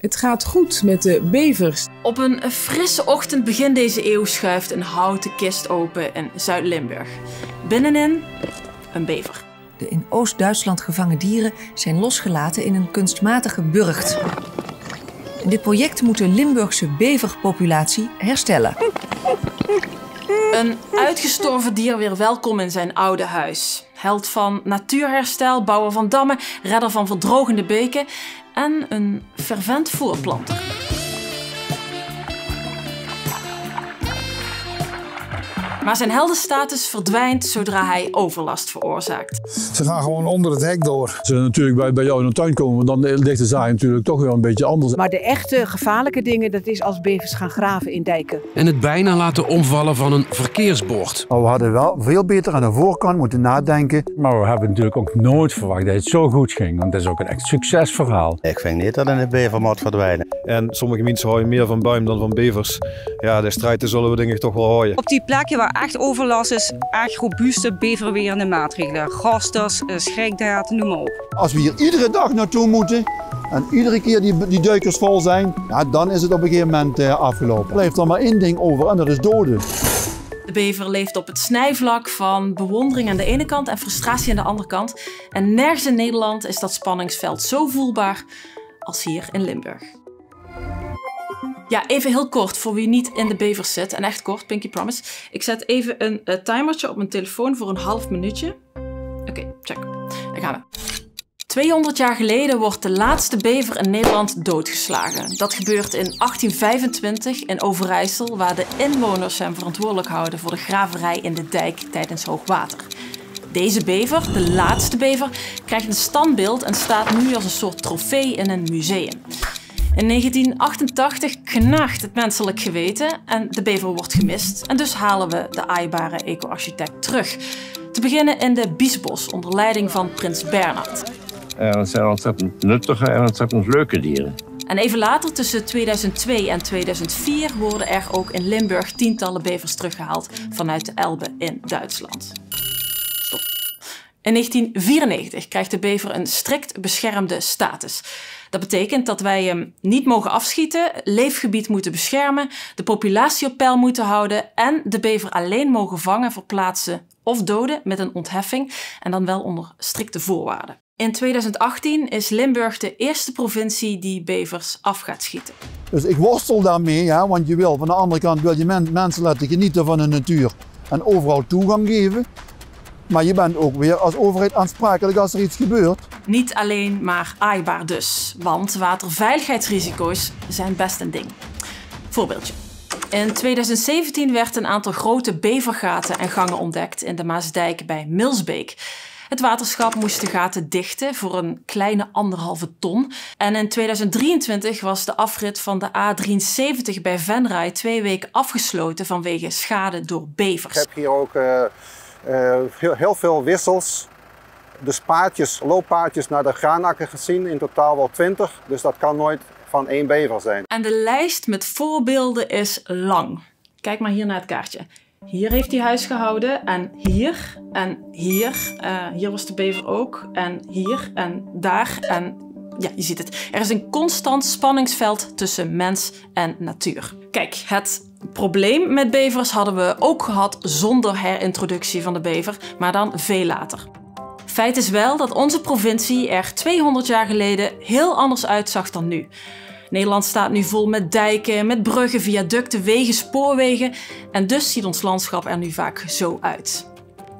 Het gaat goed met de bevers. Op een frisse ochtend begin deze eeuw schuift een houten kist open in Zuid-Limburg. Binnenin een bever. De in Oost-Duitsland gevangen dieren zijn losgelaten in een kunstmatige burcht. In dit project moet de Limburgse beverpopulatie herstellen. Een uitgestorven dier weer welkom in zijn oude huis. Held van natuurherstel, bouwer van dammen, redder van verdrogende beken en een fervent voorplanter. Maar zijn heldenstatus verdwijnt zodra hij overlast veroorzaakt. Ze gaan gewoon onder het hek door. Als ze natuurlijk bij jou in de tuin komen, dan ligt de zaai natuurlijk toch wel een beetje anders. Maar de echte gevaarlijke dingen, dat is als bevers gaan graven in dijken. En het bijna laten omvallen van een verkeersbord. Maar we hadden wel veel beter aan de voorkant moeten nadenken. Maar we hebben natuurlijk ook nooit verwacht dat het zo goed ging. Want het is ook een echt succesverhaal. Ik vind niet dat een bever moet verdwijnen. En sommige mensen houden meer van buim dan van bevers. Ja, de strijd zullen we denk ik toch wel houden. Op die plekken waar echt overlast is, echt robuuste beverwerende maatregelen. Gasters, schrikdraad, noem maar op. Als we hier iedere dag naartoe moeten en iedere keer die duikers vol zijn, ja, dan is het op een gegeven moment afgelopen. Er blijft er maar één ding over en dat is doden. De bever leeft op het snijvlak van bewondering aan de ene kant en frustratie aan de andere kant. En nergens in Nederland is dat spanningsveld zo voelbaar als hier in Limburg. Ja, even heel kort voor wie niet in de bevers zit. En echt kort, pinky promise. Ik zet even een timertje op mijn telefoon voor een half minuutje. Oké, check. Daar gaan we. 200 jaar geleden wordt de laatste bever in Nederland doodgeslagen. Dat gebeurt in 1825 in Overijssel, waar de inwoners hem verantwoordelijk houden voor de graverij in de dijk tijdens hoogwater. Deze bever, de laatste bever, krijgt een standbeeld en staat nu als een soort trofee in een museum. In 1988 knaagt het menselijk geweten en de bever wordt gemist. En dus halen we de aaibare eco-architect terug. Te beginnen in de Biesbos onder leiding van prins Bernhard. Het zijn ontzettend nuttige en ontzettend leuke dieren. En even later, tussen 2002 en 2004, worden er ook in Limburg tientallen bevers teruggehaald vanuit de Elbe in Duitsland. Stop. In 1994 krijgt de bever een strikt beschermde status. Dat betekent dat wij hem niet mogen afschieten, leefgebied moeten beschermen, de populatie op peil moeten houden en de bever alleen mogen vangen, verplaatsen of doden met een ontheffing en dan wel onder strikte voorwaarden. In 2018 is Limburg de eerste provincie die bevers af gaat schieten. Dus ik worstel daarmee, ja, want je wil van de andere kant wil je mensen laten genieten van de natuur en overal toegang geven. Maar je bent ook weer als overheid aansprakelijk als er iets gebeurt. Niet alleen maar aaibaar dus, want waterveiligheidsrisico's zijn best een ding. Voorbeeldje. In 2017 werd een aantal grote bevergaten en gangen ontdekt in de Maasdijk bij Milsbeek. Het waterschap moest de gaten dichten voor een kleine 1,5 ton. En in 2023 was de afrit van de A73 bij Venray 2 weken afgesloten vanwege schade door bevers. Ik heb hier ook heel veel wissels. De looppaadjes naar de graanakker gezien, in totaal wel 20. Dus dat kan nooit van 1 bever zijn. En de lijst met voorbeelden is lang. Kijk maar hier naar het kaartje. Hier heeft hij huis gehouden en hier en hier. Hier was de bever ook en hier en daar en ja, je ziet het. Er is een constant spanningsveld tussen mens en natuur. Kijk, het probleem met bevers hadden we ook gehad zonder herintroductie van de bever, maar dan veel later. Feit is wel dat onze provincie er 200 jaar geleden heel anders uitzag dan nu. Nederland staat nu vol met dijken, met bruggen, viaducten, wegen, spoorwegen en dus ziet ons landschap er nu vaak zo uit.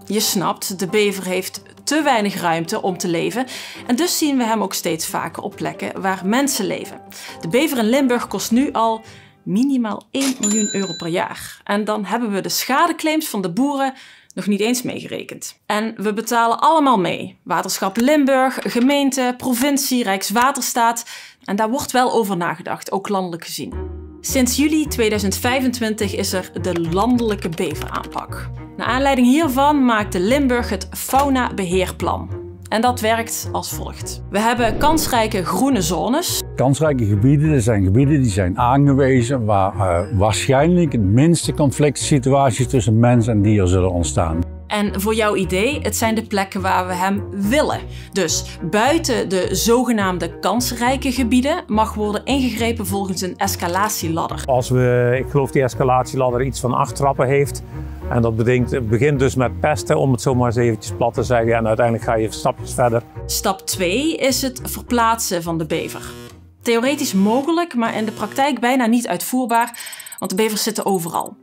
Je snapt, de bever heeft te weinig ruimte om te leven en dus zien we hem ook steeds vaker op plekken waar mensen leven. De bever in Limburg kost nu al minimaal 1 miljoen euro per jaar. En dan hebben we de schadeclaims van de boeren nog niet eens meegerekend. En we betalen allemaal mee. Waterschap Limburg, gemeente, provincie, Rijkswaterstaat. En daar wordt wel over nagedacht, ook landelijk gezien. Sinds juli 2025 is er de landelijke beveraanpak. Naar aanleiding hiervan maakte Limburg het Faunabeheerplan. En dat werkt als volgt. We hebben kansrijke groene zones. Kansrijke gebieden, dat zijn gebieden die zijn aangewezen waar waarschijnlijk het minste conflict situaties tussen mens en dier zullen ontstaan. En voor jouw idee, het zijn de plekken waar we hem willen. Dus buiten de zogenaamde kansrijke gebieden mag worden ingegrepen volgens een escalatieladder. Ik geloof die escalatieladder iets van 8 trappen heeft. En dat begint dus met pesten, om het zo maar eens eventjes plat te zeggen. En uiteindelijk ga je stapjes verder. Stap 2 is het verplaatsen van de bever. Theoretisch mogelijk, maar in de praktijk bijna niet uitvoerbaar, want de bevers zitten overal.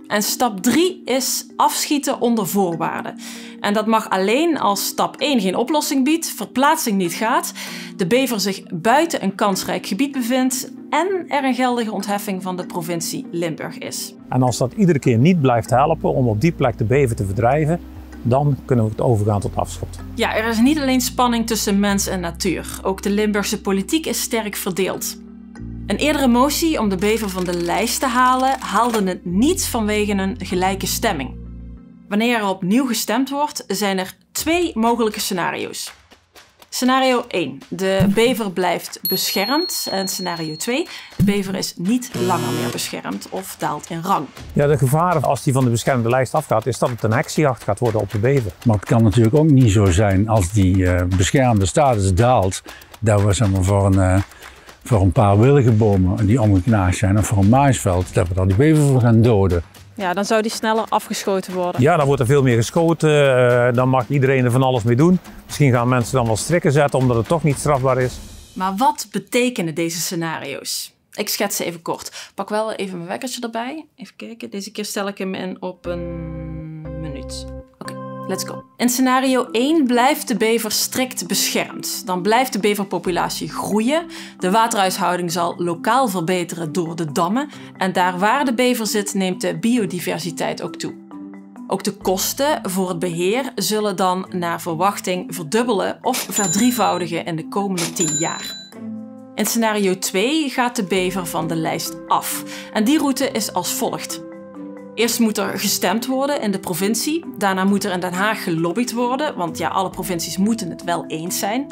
En stap 3 is afschieten onder voorwaarden. En dat mag alleen als stap 1 geen oplossing biedt, verplaatsing niet gaat, de bever zich buiten een kansrijk gebied bevindt en er een geldige ontheffing van de provincie Limburg is. En als dat iedere keer niet blijft helpen om op die plek de bever te verdrijven, dan kunnen we het overgaan tot afschot. Ja, er is niet alleen spanning tussen mens en natuur. Ook de Limburgse politiek is sterk verdeeld. Een eerdere motie om de bever van de lijst te halen haalde het niet vanwege een gelijke stemming. Wanneer er opnieuw gestemd wordt, zijn er 2 mogelijke scenario's. Scenario 1. De bever blijft beschermd. En scenario 2. De bever is niet langer meer beschermd of daalt in rang. Ja, de gevaar als die van de beschermde lijst afgaat, is dat het een heksenjacht gaat worden op de bever. Maar het kan natuurlijk ook niet zo zijn als die beschermde status daalt, dat we zeg maar, voor een paar willige bomen die omgeknaagd zijn of voor een maisveld, dat we dan die bever voor gaan doden. Ja, dan zou die sneller afgeschoten worden. Ja, dan wordt er veel meer geschoten. Dan mag iedereen er van alles mee doen. Misschien gaan mensen dan wel strikken zetten omdat het toch niet strafbaar is. Maar wat betekenen deze scenario's? Ik schets ze even kort. Pak wel even mijn wekkertje erbij. Even kijken. Deze keer stel ik hem in op een minuut. Oké, let's go. In scenario 1 blijft de bever strikt beschermd. Dan blijft de beverpopulatie groeien. De waterhuishouding zal lokaal verbeteren door de dammen. En daar waar de bever zit, neemt de biodiversiteit ook toe. Ook de kosten voor het beheer zullen dan naar verwachting verdubbelen of verdrievoudigen in de komende 10 jaar. In scenario 2 gaat de bever van de lijst af. En die route is als volgt. Eerst moet er gestemd worden in de provincie. Daarna moet er in Den Haag gelobbyd worden, want ja, alle provincies moeten het wel eens zijn.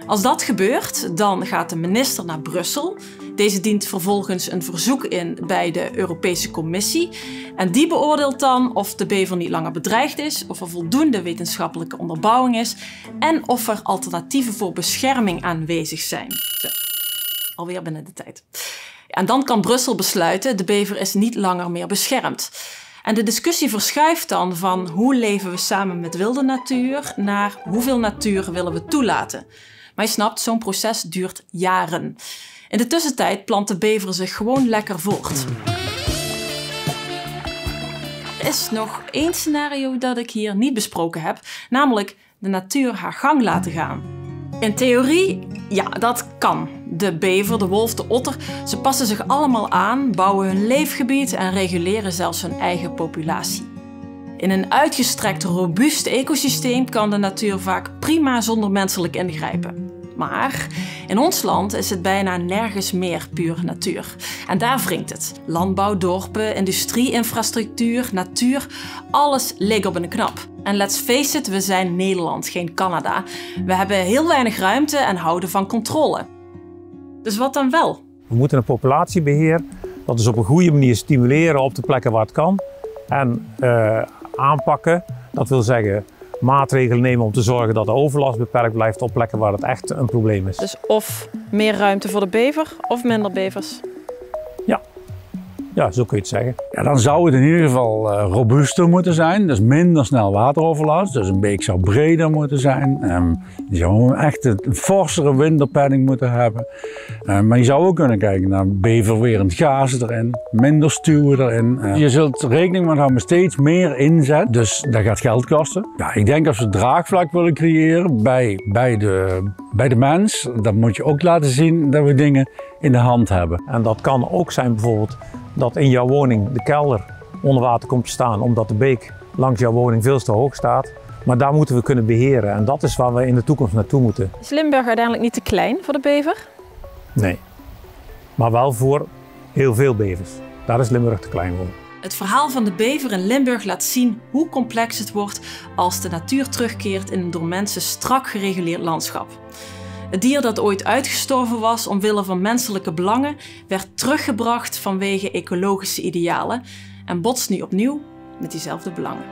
Als dat gebeurt, dan gaat de minister naar Brussel. Deze dient vervolgens een verzoek in bij de Europese Commissie. En die beoordeelt dan of de bever niet langer bedreigd is, of er voldoende wetenschappelijke onderbouwing is en of er alternatieven voor bescherming aanwezig zijn. Zo, alweer binnen de tijd. En dan kan Brussel besluiten, de bever is niet langer meer beschermd. En de discussie verschuift dan van hoe leven we samen met wilde natuur naar hoeveel natuur willen we toelaten. Maar je snapt, zo'n proces duurt jaren. In de tussentijd plant de bever zich gewoon lekker voort. Er is nog 1 scenario dat ik hier niet besproken heb, namelijk de natuur haar gang laten gaan. In theorie, ja, dat kan. De bever, de wolf, de otter, ze passen zich allemaal aan, bouwen hun leefgebied en reguleren zelfs hun eigen populatie. In een uitgestrekt, robuust ecosysteem kan de natuur vaak prima zonder menselijk ingrijpen. Maar in ons land is het bijna nergens meer pure natuur. En daar wringt het. Landbouw, dorpen, industrie-infrastructuur, natuur, alles leek op een knap. En let's face it, we zijn Nederland, geen Canada. We hebben heel weinig ruimte en houden van controle. Dus wat dan wel? We moeten een populatiebeheer, dat is op een goede manier stimuleren op de plekken waar het kan. En aanpakken, dat wil zeggen maatregelen nemen om te zorgen dat de overlast beperkt blijft op plekken waar het echt een probleem is. Dus of meer ruimte voor de bever of minder bevers? Ja, zo kun je het zeggen. Ja, dan zou het in ieder geval robuuster moeten zijn, dus minder snel wateroverlast. Dus een beek zou breder moeten zijn. Die zou echt een forsere winterpenning moeten hebben. Maar je zou ook kunnen kijken naar beverwerend gazen erin, minder stuwen erin. Je zult rekening mee houden steeds meer inzet, dus dat gaat geld kosten. Ja, ik denk als we draagvlak willen creëren bij de mens, dan moet je ook laten zien dat we dingen in de hand hebben. En dat kan ook zijn bijvoorbeeld dat in jouw woning de kelder onder water komt te staan omdat de beek langs jouw woning veel te hoog staat. Maar daar moeten we kunnen beheren en dat is waar we in de toekomst naartoe moeten. Is Limburg uiteindelijk niet te klein voor de bever? Nee, maar wel voor heel veel bevers. Daar is Limburg te klein voor. Het verhaal van de bever in Limburg laat zien hoe complex het wordt als de natuur terugkeert in een door mensen strak gereguleerd landschap. Het dier dat ooit uitgestorven was omwille van menselijke belangen, werd teruggebracht vanwege ecologische idealen en botst nu opnieuw met diezelfde belangen.